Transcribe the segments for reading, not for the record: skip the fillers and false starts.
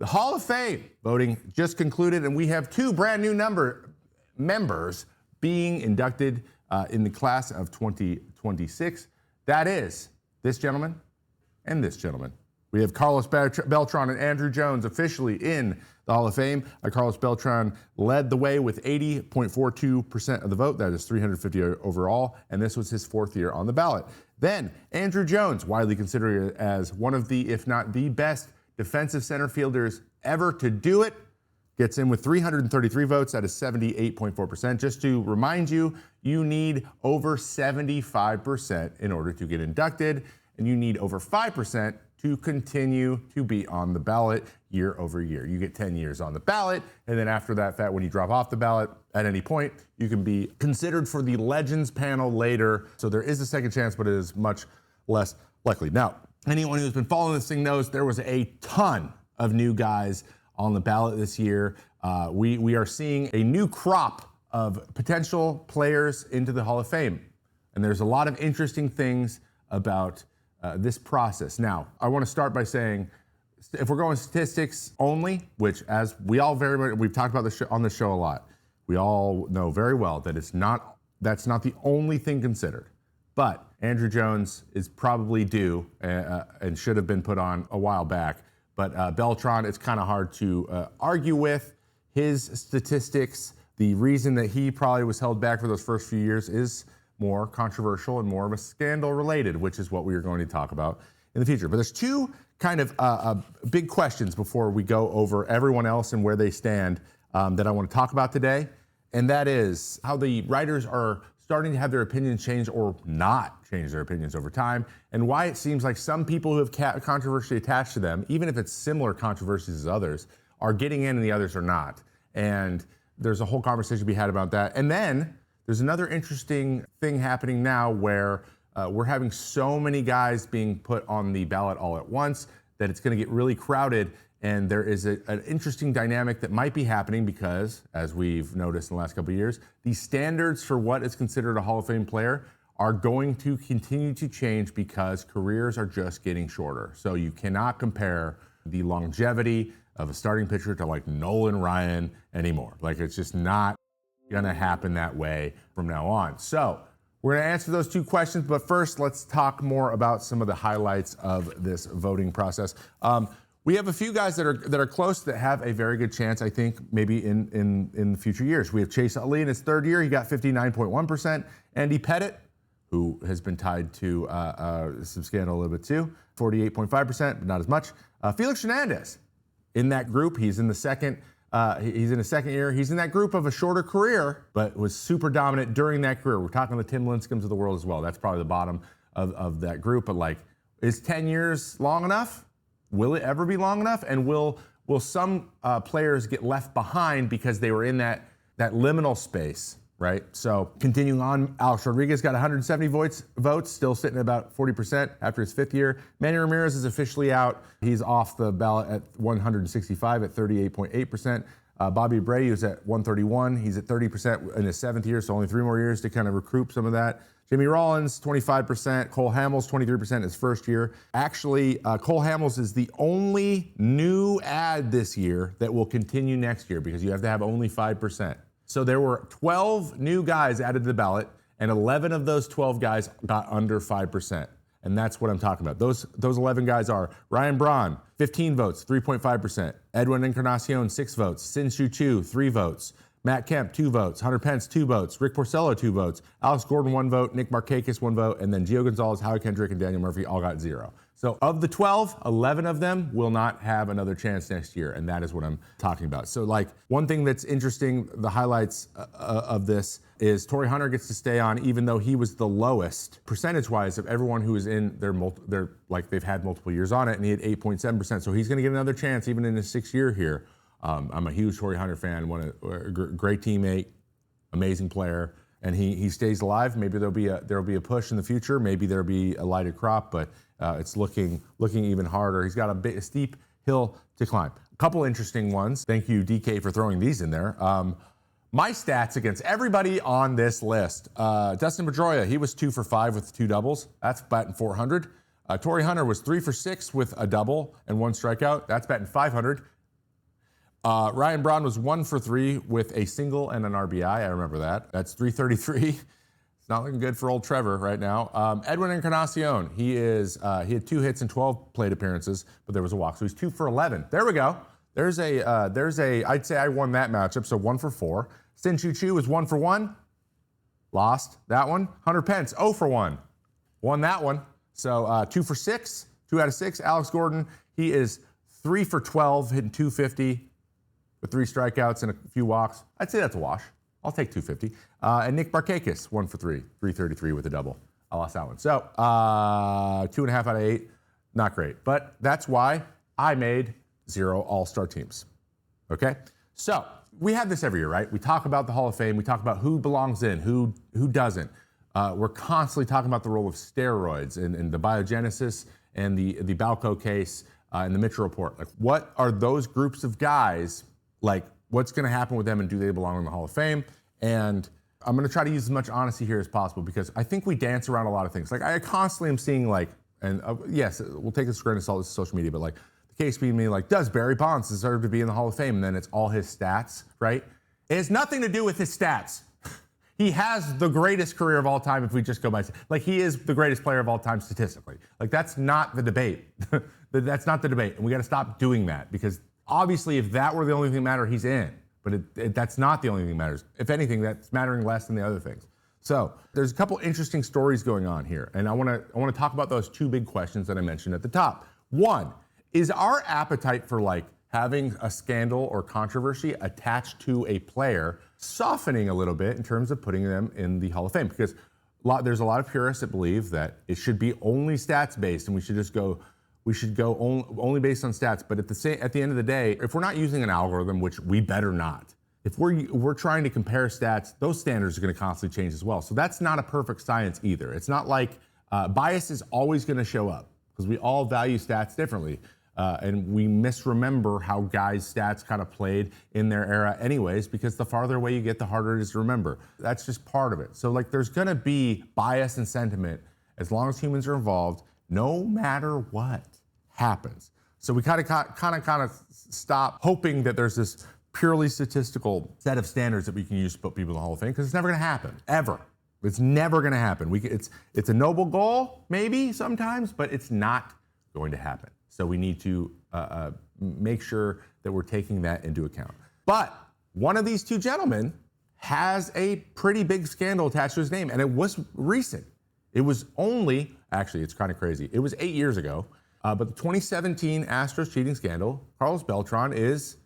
The Hall of Fame voting just concluded, and we have two brand new members being inducted in the class of 2026. That is this gentleman and this gentleman. We have Carlos Beltran and Andrew Jones officially in the Hall of Fame. Carlos Beltran led the way with 80.42% of the vote. That is 350 overall, and this was his fourth year on the ballot. Then Andrew Jones, widely considered as one of the, if not the best defensive center fielders ever to do it, gets in with 333 votes. That is 78.4%. Just to remind you, you need over 75% in order to get inducted, and you need over 5% to continue to be on the ballot year over year. You get 10 years on the ballot, and then after that, when you drop off the ballot at any point, you can be considered for the Legends panel later. So there is a second chance, but it is much less likely. Now, anyone who's been following this thing knows there was a ton of new guys on the ballot this year. We are seeing a new crop of potential players into the Hall of Fame. And there's a lot of interesting things about this process. Now, I want to start by saying, if we're going statistics only, which as we all we've talked about this on the show a lot, we all know very well that that's not the only thing considered. But Andrew Jones is probably due and should have been put on a while back. But Beltran, it's kind of hard to argue with his statistics. The reason that he probably was held back for those first few years is more controversial and more of a scandal related, which is what we are going to talk about in the future. But there's two kind of big questions before we go over everyone else and where they stand that I want to talk about today. And that is how the writers are starting to have their opinions change or not change their opinions over time, and why it seems like some people who have controversy attached to them, even if it's similar controversies as others, are getting in and the others are not. And there's a whole conversation to be had about that. And then there's another interesting thing happening now where we're having so many guys being put on the ballot all at once that it's going to get really crowded. And there is an interesting dynamic that might be happening because, as we've noticed in the last couple of years, the standards for what is considered a Hall of Fame player are going to continue to change because careers are just getting shorter. So you cannot compare the longevity of a starting pitcher to like Nolan Ryan anymore. Like, it's just not gonna happen that way from now on. So we're gonna answer those two questions, but first let's talk more about some of the highlights of this voting process. We have a few guys that are close that have a very good chance, I think, maybe in future years. We have Chase Utley in his third year. He got 59.1%. Andy Pettitte, who has been tied to some scandal a little bit too, 48.5%, but not as much. Felix Hernandez in that group. He's in the second. He's in his second year. He's in that group of a shorter career, but was super dominant during that career. We're talking the Tim Lincecums of the world as well. That's probably the bottom of that group. But like, is 10 years long enough? Will it ever be long enough? And will some players get left behind because they were in that liminal space, right? So continuing on, Alex Rodriguez got 170 votes, still sitting at about 40% after his fifth year. Manny Ramirez is officially out. He's off the ballot at 165 at 38.8%. Bobby Abreu is at 131. He's at 30% in his seventh year, so only 3 more years to kind of recoup some of that. Jimmy Rollins, 25%. Cole Hamels, 23% his first year. Actually, Cole Hamels is the only new ad this year that will continue next year because you have to have only 5%. So there were 12 new guys added to the ballot, and 11 of those 12 guys got under 5%. And that's what I'm talking about. Those 11 guys are Ryan Braun, 15 votes, 3.5%. Edwin Encarnacion, 6 votes. Sin-Shu Chu, 3 votes. Matt Kemp, 2 votes. Hunter Pence, 2 votes. Rick Porcello, 2 votes. Alex Gordon, 1 vote. Nick Markakis, 1 vote. And then Gio Gonzalez, Howie Kendrick, and Daniel Murphy all got 0. So of the 12, 11 of them will not have another chance next year, and that is what I'm talking about. So like, one thing that's interesting, the highlights of this is Torrey Hunter gets to stay on even though he was the lowest percentage-wise of everyone who was in they've had multiple years on it, and he had 8.7%. So he's gonna get another chance even in his 6th year here. I'm a huge Torrey Hunter fan, a great teammate, amazing player, and he stays alive. Maybe there'll be a push in the future. Maybe there'll be a lighter crop, but it's looking even harder. He's got a steep hill to climb. A couple interesting ones. Thank you, DK, for throwing these in there. My stats against everybody on this list. Dustin Pedroia, he was 2 for 5 with 2 doubles. That's batting 400. Torrey Hunter was 3 for 6 with a double and 1 strikeout. That's batting 500. Ryan Braun was 1 for 3 with a single and an RBI. I remember that. That's 333. It's not looking good for old Trevor right now. Edwin Encarnacion, he had 2 hits and 12 plate appearances, but there was a walk, so he's 2 for 11. There we go. There's a. I'd say I won that matchup, so 1 for 4. Sin Chu Chu was 1 for 1. Lost that one. Hunter Pence 0 for 1. Won that one. So 2 for 6. 2 out of 6. Alex Gordon, he is 3 for 12, hitting 250 with 3 strikeouts and a few walks. I'd say that's a wash. I'll take 250. And Nick Barkakis, 1 for 3, 333 with a double. I lost that one. So 2.5 out of 8, not great. But that's why I made 0 all-star teams. Okay? So we have this every year, right? We talk about the Hall of Fame. We talk about who belongs in, who doesn't. We're constantly talking about the role of steroids and the biogenesis and the Balco case and the Mitchell report. Like, what are those groups of guys, like, what's going to happen with them, and do they belong in the Hall of Fame? And I'm going to try to use as much honesty here as possible, because I think we dance around a lot of things. Like, I constantly am seeing, like, and yes, we'll take this with a grain of salt, this is social media, but like, the case being me, like, does Barry Bonds deserve to be in the Hall of Fame? And then it's all his stats, right? It has nothing to do with his stats. He has the greatest career of all time if we just go by, like, he is the greatest player of all time statistically. Like, that's not the debate. That's not the debate. And we got to stop doing that, because obviously if that were the only thing that mattered, he's in. But that's not the only thing that matters. If anything, that's mattering less than the other things. So there's a couple interesting stories going on here. And I want to talk about those 2 big questions that I mentioned at the top. One, is our appetite for, like, having a scandal or controversy attached to a player softening a little bit in terms of putting them in the Hall of Fame? Because there's a lot of purists that believe that it should be only stats based, and we should go only based on stats. But at the end of the day, if we're not using an algorithm, which we better not, if we're trying to compare stats, those standards are going to constantly change as well. So that's not a perfect science either. It's not like bias is always going to show up, because we all value stats differently. And we misremember how guys' stats kind of played in their era anyways, because the farther away you get, the harder it is to remember. That's just part of it. So, like, there's going to be bias and sentiment as long as humans are involved, no matter what happens. So we kind of stop hoping that there's this purely statistical set of standards that we can use to put people in the Hall of Fame, because it's never going to happen, ever. It's never going to happen. It's a noble goal, maybe sometimes, but it's not going to happen. So we need to make sure that we're taking that into account. But one of these 2 gentlemen has a pretty big scandal attached to his name, and it was recent. It was only, actually, it's kind of crazy. It was 8 years ago, but the 2017 Astros cheating scandal, Carlos Beltran is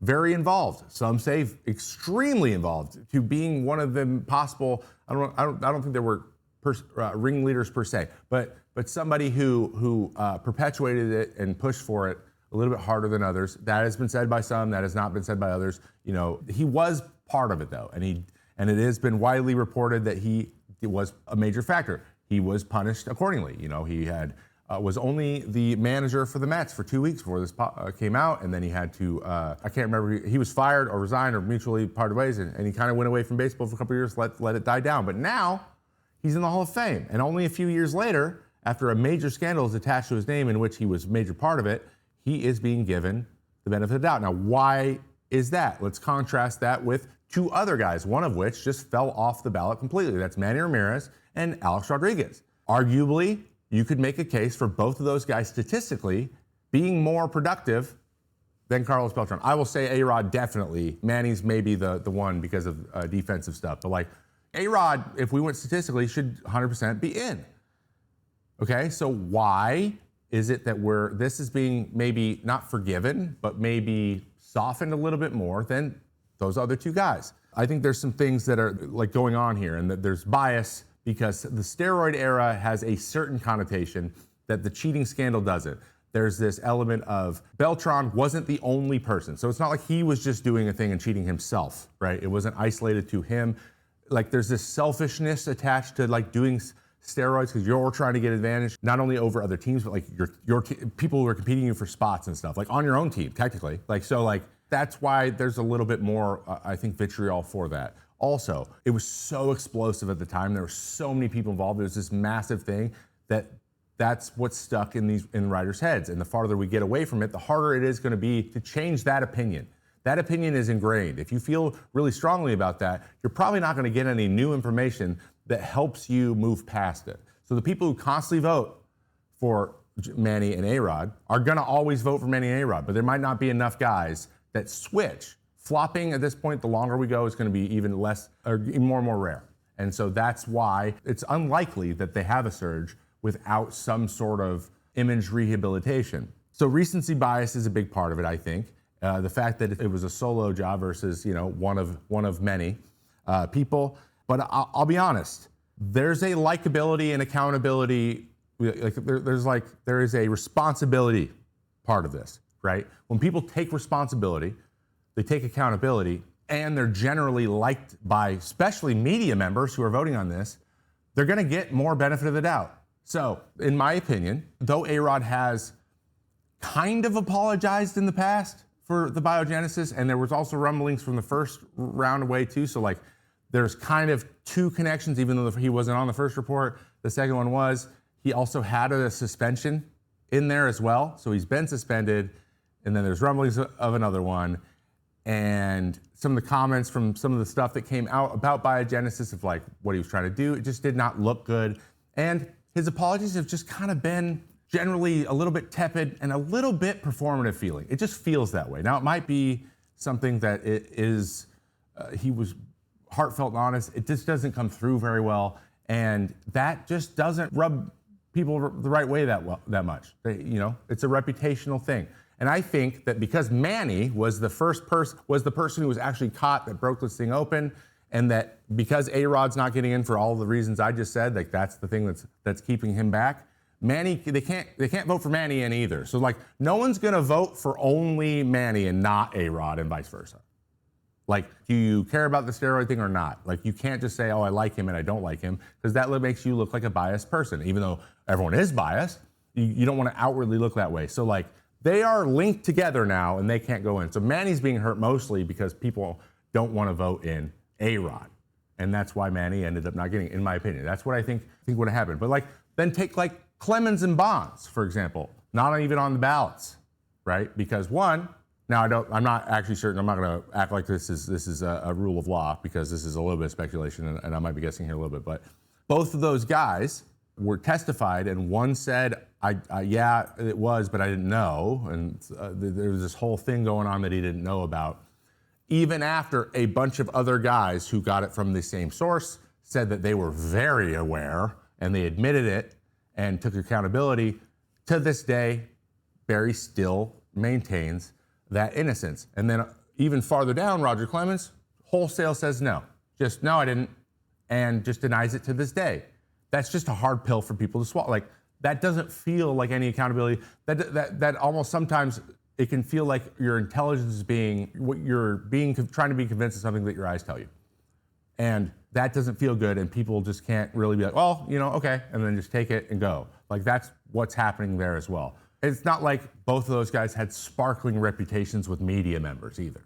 very involved. Some say extremely involved, to being one of the possible, I don't think there were ringleaders per se, but somebody who perpetuated it and pushed for it a little bit harder than others. That has been said by some, that has not been said by others. You know, he was part of it though, and it has been widely reported that he was a major factor. He was punished accordingly. You know, he was only the manager for the Mets for 2 weeks before this came out, and then he had to, I can't remember, he was fired or resigned or mutually parted ways, and he kind of went away from baseball for a couple of years, let it die down. But now he's in the Hall of Fame, and only a few years later, after a major scandal is attached to his name in which he was a major part of it, he is being given the benefit of the doubt. Now, why is that? Let's contrast that with 2 other guys, one of which just fell off the ballot completely. That's Manny Ramirez and Alex Rodriguez. Arguably, you could make a case for both of those guys statistically being more productive than Carlos Beltran. I will say A-Rod definitely. Manny's maybe the one because of defensive stuff. But, like, A-Rod, if we went statistically, should 100% be in. Okay, so why is it that this is being maybe not forgiven, but maybe softened a little bit more than those other 2 guys? I think there's some things that are, like, going on here, and that there's bias because the steroid era has a certain connotation that the cheating scandal doesn't. There's this element of Beltran wasn't the only person. So it's not like he was just doing a thing and cheating himself, right? It wasn't isolated to him. Like, there's this selfishness attached to, like, doing steroids because you're trying to get advantage not only over other teams, but, like, your people who are competing you for spots and stuff, like on your own team technically. Like, so, like, that's why there's a little bit more I think vitriol for that. Also, it was so explosive at the time. There were so many people involved. It was this massive thing that's what's stuck in writers' heads. And the farther we get away from it, the harder it is going to be to change that opinion. that opinion is ingrained. If you feel really strongly about that, you're probably not going to get any new information that helps you move past it. So the people who constantly vote for Manny and A-Rod are going to always vote for Manny and A-Rod, but there might not be enough guys that switch. Flopping at this point, the longer we go, is going to be even less, or more and more rare. And so that's why it's unlikely that they have a surge without some sort of image rehabilitation. So recency bias is a big part of it, I think. The fact that it was a solo job versus, one of many people. But I'll be honest, there's a likability and accountability. There is a responsibility part of this, right? When people take responsibility, they take accountability, and they're generally liked by especially media members who are voting on this, they're going to get more benefit of the doubt. So, in my opinion, though A-Rod has kind of apologized in the past for the biogenesis, and there was also rumblings from the first round away too, so there's kind of two connections, even though he wasn't on the first report. The second one was he also had a suspension in there as well, so he's been suspended, and then there's rumblings of another one. And some of the comments from some of the stuff that came out about biogenesis of what he was trying to do, it just did not look good. And his apologies have just kind of been generally a little bit tepid and a little bit performative feeling. It just feels that way. Now, it might be something that he was heartfelt and honest. It just doesn't come through very well. And that just doesn't rub people the right way that much. It's a reputational thing. And I think that because Manny was the person who was actually caught that broke this thing open, and that because A-Rod's not getting in for all the reasons I just said, that's the thing that's keeping him back. Manny, they can't vote for Manny in either. So no one's gonna vote for only Manny and not A-Rod, and vice versa. Do you care about the steroid thing or not? You can't just say, oh, I like him and I don't like him, because that makes you look like a biased person. Even though everyone is biased, you don't want to outwardly look that way. So they are linked together now, and they can't go in. So Manny's being hurt mostly because people don't want to vote in A-Rod, and that's why Manny ended up not getting it, in my opinion. That's what I think would have happened. But then take Clemens and Bonds, for example, not even on the ballots, right? Because one, now I'm not actually certain. I'm not going to act like this is a rule of law, because this is a little bit of speculation, and I might be guessing here a little bit. But both of those guys were testified, and one said, yeah, it was, but I didn't know. And there was this whole thing going on that he didn't know about. Even after a bunch of other guys who got it from the same source said that they were very aware, and they admitted it and took accountability, to this day, Barry still maintains that innocence. And then even farther down, Roger Clemens wholesale says no. Just, no, I didn't, and just denies it to this day. That's just a hard pill for people to swallow. That doesn't feel like any accountability. That almost sometimes it can feel like your intelligence is trying to be convinced of something that your eyes tell you. And that doesn't feel good, and people just can't really be like, well, okay, and then just take it and go. That's what's happening there as well. It's not like both of those guys had sparkling reputations with media members either.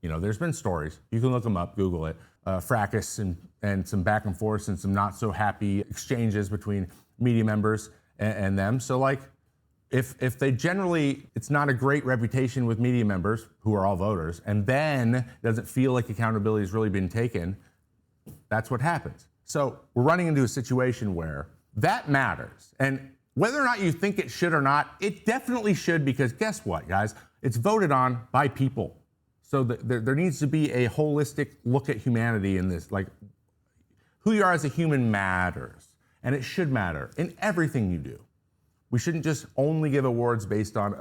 There's been stories. You can look them up, Google it. Fracas and some back and forth and some not so happy exchanges between media members and them. So if they generally, it's not a great reputation with media members who are all voters, and then it doesn't feel like accountability has really been taken, that's what happens. So we're running into a situation where that matters. And whether or not you think it should or not, it definitely should, because guess what, guys? It's voted on by people. So there needs to be a holistic look at humanity in this. Who you are as a human matters, and it should matter in everything you do. We shouldn't just only give awards based on,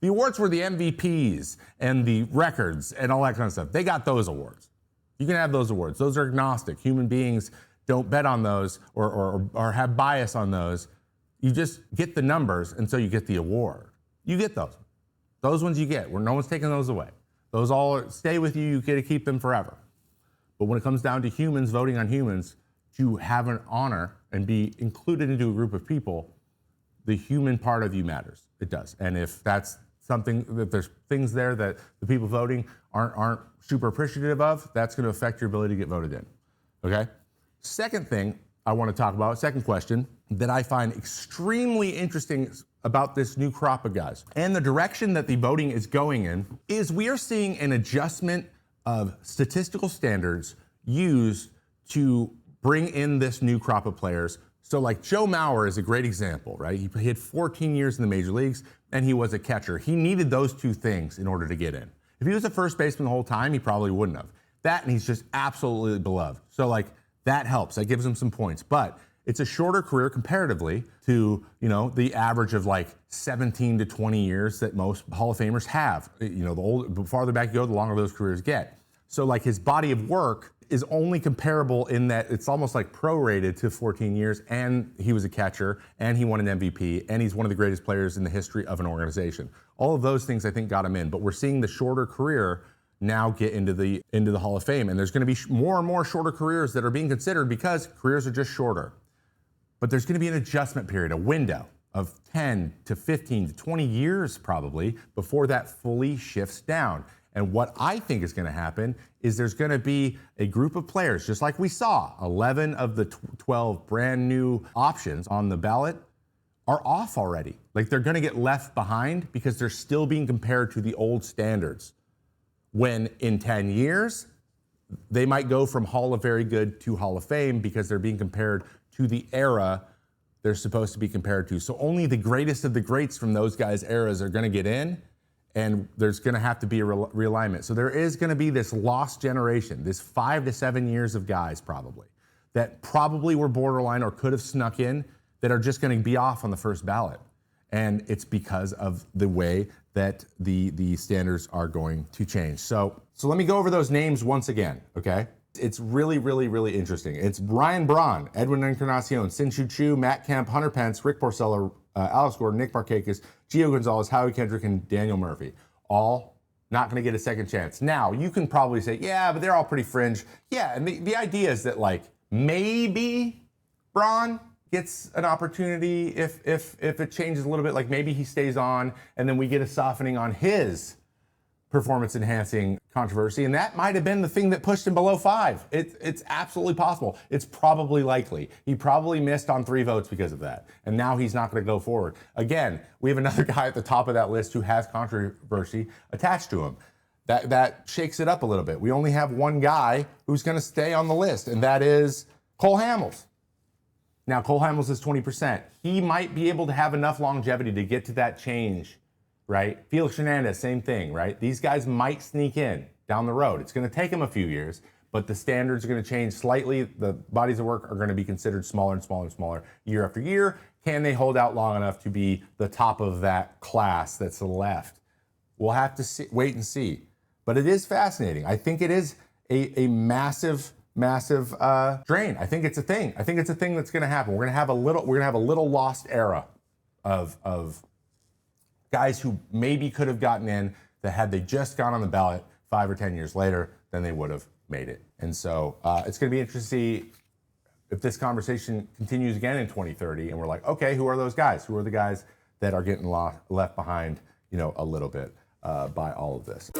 the awards were the MVPs and the records and all that kind of stuff. They got those awards. You can have those awards. Those are agnostic. Human beings don't bet on those or have bias on those. You just get the numbers, and so you get the award. You get those. Those ones you get, where no one's taking those away. Those all stay with you. You get to keep them forever. But when it comes down to humans, voting on humans, to have an honor and be included into a group of people, the human part of you matters. It does. And if that's something, that there's things there that the people voting aren't super appreciative of, that's going to affect your ability to get voted in. Okay? Second thing I want to talk about, second question, that I find extremely interesting about this new crop of guys. And the direction that the voting is going in is we are seeing an adjustment of statistical standards used to bring in this new crop of players. So like Joe Mauer is a great example, right? He had 14 years in the major leagues and he was a catcher. He needed those two things in order to get in. If he was a first baseman the whole time, he probably wouldn't have. That, and he's just absolutely beloved. So like that helps, that gives him some points. But it's a shorter career comparatively to, the average of like 17 to 20 years that most Hall of Famers have. The farther back you go, the longer those careers get. So like his body of work is only comparable in that it's almost like prorated to 14 years, and he was a catcher, and he won an MVP, and he's one of the greatest players in the history of an organization. All of those things I think got him in, but we're seeing the shorter career now get into the Hall of Fame, and there's going to be more and more shorter careers that are being considered because careers are just shorter. But there's going to be an adjustment period, a window of 10 to 15 to 20 years probably before that fully shifts down. And what I think is going to happen is there's going to be a group of players, just like we saw, 11 of the 12 brand new options on the ballot are off already. Like they're going to get left behind because they're still being compared to the old standards. When in 10 years, they might go from Hall of Very Good to Hall of Fame because they're being compared to the era they're supposed to be compared to. So only the greatest of the greats from those guys' eras are going to get in, and there's going to have to be a realignment. So there is going to be this lost generation, this 5 to 7 years of guys probably, that probably were borderline or could have snuck in, that are just going to be off on the first ballot. And it's because of the way that the standards are going to change. So let me go over those names once again, okay? It's really, really, really interesting. It's Ryan Braun, Edwin Encarnacion, Sin-Chu Chu, Matt Kemp, Hunter Pence, Rick Porcello, Alex Gordon, Nick Markakis, Gio Gonzalez, Howie Kendrick, and Daniel Murphy. All not going to get a second chance. Now, you can probably say, yeah, but they're all pretty fringe. Yeah, and the idea is that, like, maybe Braun gets an opportunity if it changes a little bit. Like, maybe he stays on, and then we get a softening on his performance-enhancing controversy, and that might have been the thing that pushed him below 5. It's absolutely possible. It's probably likely. He probably missed on 3 votes because of that, and now he's not going to go forward. Again, we have another guy at the top of that list who has controversy attached to him. That shakes it up a little bit. We only have one guy who's going to stay on the list, and that is Cole Hamels. Now, Cole Hamels is 20%. He might be able to have enough longevity to get to that change, right? Felix Hernandez, same thing, right? These guys might sneak in down the road. It's going to take them a few years, but the standards are going to change slightly. The bodies of work are going to be considered smaller and smaller and smaller year after year. Can they hold out long enough to be the top of that class that's left? We'll have to wait and see. But it is fascinating. I think it is a massive drain. I think it's a thing. I think it's a thing that's going to happen. We're going to have a little lost era of guys who maybe could have gotten in, that had they just gone on the ballot 5 or 10 years later, then they would have made it. And so it's going to be interesting to see if this conversation continues again in 2030, and we're like, okay, who are those guys? Who are the guys that are getting left behind, a little bit by all of this?